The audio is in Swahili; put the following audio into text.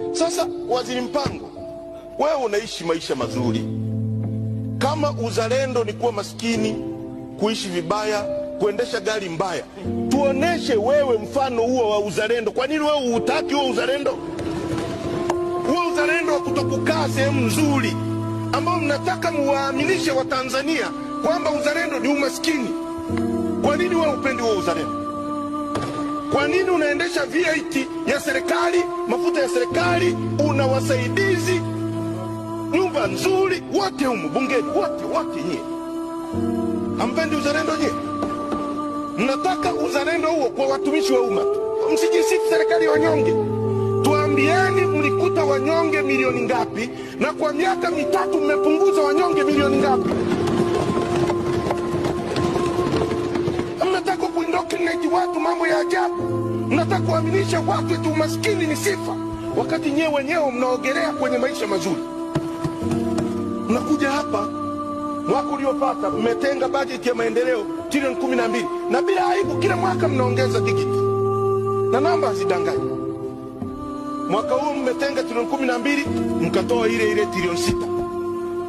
Sasa Waziri Mpango, wewe unaishi maisha mazuri. Kama uzalendo ni kuwa maskini, kuishi vibaya, kuendesha gari mbaya, tuoneshe wewe mfano huo wa uzalendo. Kwa nini wewe hutaki huo uzalendo? Huo uzalendo wa kutokukaa sehemu nzuri ambao mnataka muwaaminishe Watanzania kwamba uzalendo ni umaskini. Kwa nini wewe upendi huo uzalendo? Kwa nini unaendesha V8 ya serikali, mafuta ya serikali, una wasaidizi, nyumba nzuri, wote humu bungeni, wote nyie? Hampendi uzalendo nyie? Mnataka uzalendo huo kwa watumishi wa umma. Msijisifu serikali ya wanyonge. Tuambieni mlikuta wanyonge milioni ngapi, na kwa miaka mitatu mmepunguza wanyonge milioni ngapi? Mnataka kuindoctrinate watu mambo ya ajabu. Mnataka kuaminisha watu eti umaskini ni sifa, wakati nyewe wenyewe mnaogelea kwenye maisha mazuri. Mnakuja hapa mwaka uliopata mmetenga bajeti ya maendeleo trilioni 12, na bila aibu kila mwaka mnaongeza digiti na namba hazidanganyi. Mwaka huu mmetenga trilioni 12, mkatoa ile trilioni 6.